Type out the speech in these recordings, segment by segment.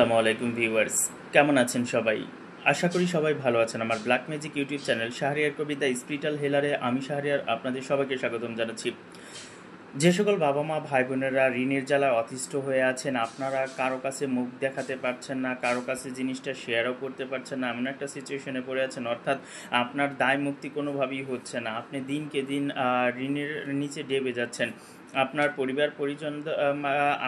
আসসালামু আলাইকুম ভিউয়ার্স, কেমন আছেন সবাই? আশা করি সবাই ভালো আছেন। আমার black magic YouTube channel Shahriar Kabita spiritual হেলারে আমি শাহরিয়ার আপনাদের সবাইকে স্বাগতম জানাচ্ছি। যে সকল বাবা মা ভাই বোনেরা ঋণের জ্বালায় অতিষ্ঠ হয়ে আছেন, আপনারা কারো কাছে মুখ দেখাতে পারছেন না, কারো কাছে জিনিসটা শেয়ারও করতে পারছেন না, এমন একটা সিচুয়েশনে পড়ে আছেন, অর্থাৎ আপনার দায় মুক্তি কোনোভাবেই হচ্ছে না। আপনি দিনকে দিন ঋণের নিচে ডেবে যাচ্ছেন। আপনার পরিবার পরিজন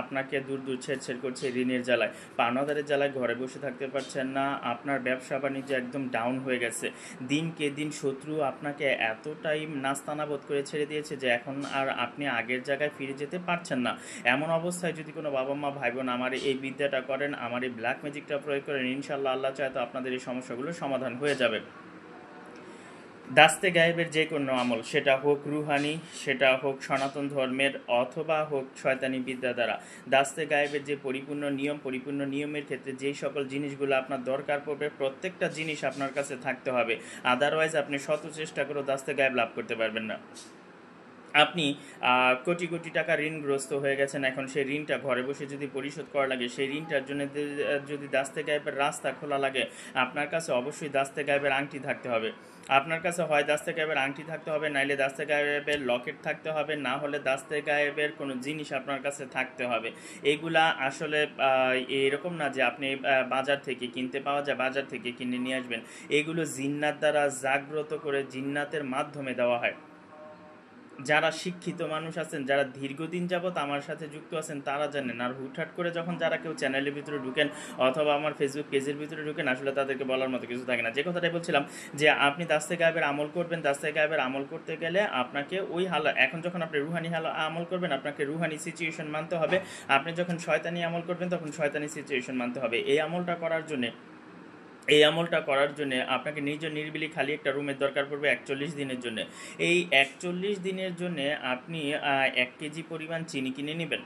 আপনাকে দূর দূর ছেড় করছে ঋণের জ্বালায়, পাওনাদারের জ্বালায় ঘরে বসে থাকতে পারছেন না। আপনার ব্যবসা বাণিজ্য একদম ডাউন হয়ে গেছে। দিনকে দিন শত্রু আপনাকে এতটাই নাস্তানাবোধ করে ছেড়ে দিয়েছে যে এখন আর আপনি আগের জায়গায় ফিরে যেতে পারছেন না। এমন অবস্থায় যদি কোনো বাবা মা ভাই বোন আমার এই বিদ্যাটা করেন, আমার এই ব্ল্যাক ম্যাজিকটা প্রয়োগ করেন, ইনশাল্লাহ আল্লাহ চায় তো আপনাদের এই সমস্যাগুলো সমাধান হয়ে যাবে। দাস্তে গায়েবের যে কোনো আমল, সেটা হোক রুহানি, সেটা হোক সনাতন ধর্মের, অথবা হোক শয়তানি বিদ্যা দ্বারা, দাস্তে গায়েবের যে পরিপূর্ণ নিয়মের ক্ষেত্রে যেই সকল জিনিসগুলো আপনার দরকার পড়বে, প্রত্যেকটা জিনিস আপনার কাছে থাকতে হবে। আদারওয়াইজ আপনি শত চেষ্টা করেও দাস্তে গায়েব লাভ করতে পারবেন না। আপনি কোটি কোটি টাকা ঋণগ্রস্ত হয়ে গেছেন, এখন সেই ঋণটা ঘরে বসে যদি পরিশোধ করা লাগে, সেই ঋণটার জন্য যদি দাস্তে গায়েবের রাস্তা খোলা লাগে, আপনার কাছে অবশ্যই দাস্তে গায়েবের আংটি থাকতে হবে। আপনার কাছে হয় দাস্তে গায়েবের আংটি থাকতে হবে, নাইলে দাস্তে গায়েবের লকেট থাকতে হবে, না হলে দাস্তে গায়েবের কোনো জিনিস আপনার কাছে থাকতে হবে। এইগুলা আসলে এরকম না যে আপনি বাজার থেকে কিনতে পাওয়া যায়, বাজার থেকে কিনে নিয়ে আসবেন। এগুলো জিন্নাত দ্বারা জাগ্রত করে জিন্নাতের মাধ্যমে দেওয়া হয়। যারা শিক্ষিত মানুষ আছেন, যারা দীর্ঘদিন যাবৎ আমার সাথে যুক্ত আছেন, তারা জানেন। আর হুটহাট করে যখন যারা কেউ চ্যানেলের ভিতরে ঢুকেন অথবা আমার ফেসবুক পেজের ভিতরে ঢুকেন, আসলে তাদেরকে বলার মতো কিছু থাকে না। যে কথাটাই বলছিলাম যে আপনি দাস্তে গায়েবের আমল করবেন, দাস্তে গায়েবের আমল করতে গেলে আপনাকে ওই এখন যখন আপনি রুহানি আমল করবেন, আপনাকে রুহানি সিচুয়েশন মানতে হবে। আপনি যখন শয়তানি আমল করবেন, তখন শয়তানি সিচুয়েশন মানতে হবে। এই আমলটা করার জন্য আপনাকে নিরিবিলি খালি একটা রুমের দরকার পড়বে 41 দিনের জন্য। এই 41 দিনের জন্য আপনি 1 কেজি পরিমাণ চিনি কিনে নেবেন।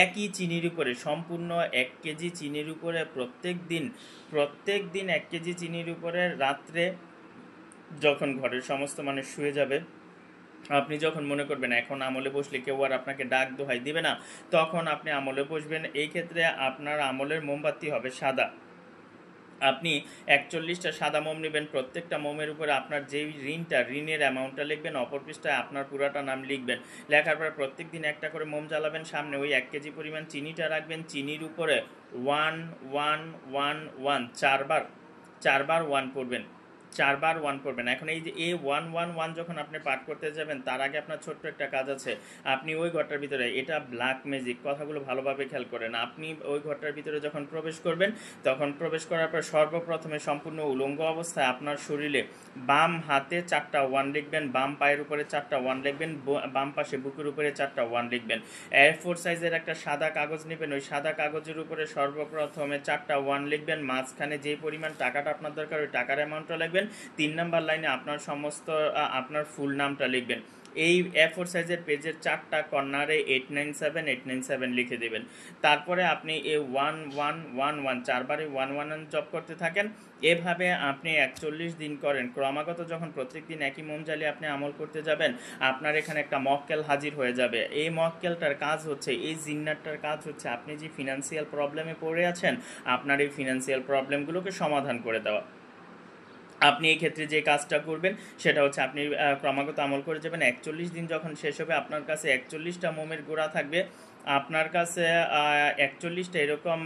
একই চিনির উপরে, সম্পূর্ণ 1 কেজি চিনির উপরে প্রত্যেক দিন 1 কেজি চিনির উপরে রাত্রে যখন ঘরের সমস্ত মানুষ শুয়ে যাবে, আপনি যখন মনে করবেন এখন আমলে বসলে কেউ আর আপনাকে ডাক দোহাই দিবে না, তখন আপনি আমলে বসবেন। এই ক্ষেত্রে আপনার আমলের মোমবাতি হবে সাদা। আপনি 41টা সাদা মোম নেবেন, প্রত্যেকটা মোমের উপরে আপনার যেই ঋণের অ্যামাউন্টটা লিখবেন, অপর পৃষ্ঠায় আপনার পুরাটা নাম লিখবেন। লেখার পরে প্রত্যেক দিন একটা করে মোম জ্বালাবেন, সামনে ওই 1 কেজি পরিমাণ চিনিটা রাখবেন, চিনির উপরে 1 চারবার 1 পড়বেন, 1 পড়বেন। এখন এই যে A111 যখন আপনি পাঠ করতে যাবেন, তার আগে আপনার ছোট্ট একটা কাজ আছে। আপনি ওই ঘরটার ভিতরে, এটা ব্ল্যাক ম্যাজিক, কথাগুলো ভালোভাবে খেয়াল করেন। আপনি ওই ঘরটার ভিতরে যখন প্রবেশ করবেন, তখন প্রবেশ করার পর সর্বপ্রথমে সম্পূর্ণ উলঙ্গ অবস্থায় আপনার শরীরে বাম হাতে 4টা 1 লিখবেন, বাম পায়ের উপরে 4টা 1 লিখবেন, বাম পাশে বুকের উপরে 4টা 1 লিখবেন। A4 সাইজের একটা সাদা কাগজ নেবেন, ওই সাদা কাগজের উপরে সর্বপ্রথমে 4টা 1 লিখবেন, মাঝখানে যে পরিমাণ টাকাটা আপনার দরকার ওই টাকার অ্যামাউন্টটা লিখবেন, 3 নাম্বার লাইনে আপনার ফুল নামটা লিখবেন। এই A4 সাইজের পেজের 4টা কর্নারে 897 লিখে দেবেন। তারপরে আপনি এই 1111 চারবারে 111 জপ করতে থাকেন। এভাবে আপনি 41 দিন করেন। ক্রমাগত যখন প্রত্যেক দিন একই মোম জ্বালিয়ে আপনি আমল করতে যাবেন, আপনার এখানে একটা মক্কেল হাজির হয়ে যাবে। এই মক্কেলটার কাজ হচ্ছে, এই জিন্নাতটার কাজ হচ্ছে, আপনি যে ফিনান্সিয়াল প্রবলেমে পড়ে আছেন, আপনার এই ফিনান্সিয়াল প্রবলেমগুলোকে সমাধান করে দেওয়া। আপনি এই ক্ষেত্রে যে কাজটা করবেন সেটা হচ্ছে, আপনি ক্রমাগত আমল করে যাবেন। 41 দিন যখন শেষ হবে, আপনার কাছে 41টা মোমের গুঁড়া থাকবে। আপনার কাছে 41টা এরকম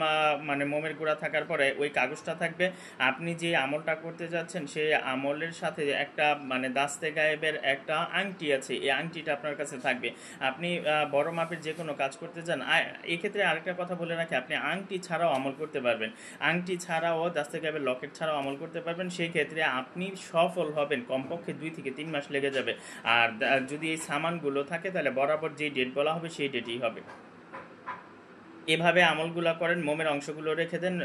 মানে মোমের গুঁড়া থাকার পরে ওই কাগজটা থাকবে। আপনি যে আমলটা করতে যাচ্ছেন সেই আমলের সাথে একটা মানে দাস্তে গায়েবের একটা আংটি আছে, এই আংটিটা আপনার কাছে থাকবে। আপনি বড় মাপের যে কোনো কাজ করতে যান, এক্ষেত্রে আরেকটা কথা বলে রাখি, আপনি আংটি ছাড়াও আমল করতে পারবেন, আংটি ছাড়াও দাস্তে গায়েবের লকেট ছাড়াও আমল করতে পারবেন। সেই ক্ষেত্রে আপনি সফল হবেন, কমপক্ষে 2 থেকে 3 মাস লেগে যাবে। আর যদি এই সামানগুলো থাকে, তাহলে বরাবর যেই ডেট বলা হবে সেই ডেটই হবে। এভাবে আমলগুলা করেন, মোমের অংশগুলো রেখে দেন।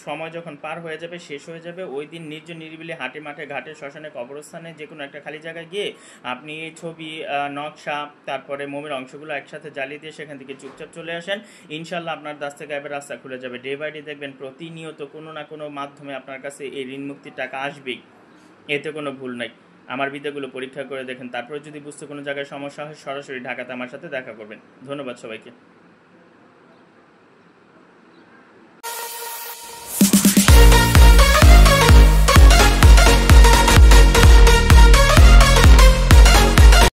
সময় যখন পার হয়ে যাবে, শেষ হয়ে যাবে, ওই দিন নিরিবিলি হাটে মাঠে ঘাটে শ্মশানে কবরস্থানে যে কোনো একটা খালি জায়গায় গিয়ে আপনি এই ছবি, নকশা, তারপরে মোমের অংশগুলো একসাথে জ্বালিয়ে দিয়ে সেখান থেকে চুপচাপ চলে আসেন। ইনশাল্লাহ আপনার দাস্তে গায়েবের রাস্তা খুলে যাবে। ডে বাই ডে দেখবেন প্রতিনিয়ত কোনো না কোনো মাধ্যমে আপনার কাছে এই ঋণ মুক্তির টাকা আসবেই, এতে কোনো ভুল নাই। আমার বিদ্যাগুলো পরীক্ষা করে দেখেন, তারপরে যদি বুঝতে কোনো জায়গায় সমস্যা হয়, সরাসরি ঢাকাতে আমার সাথে দেখা করবেন। ধন্যবাদ সবাইকে।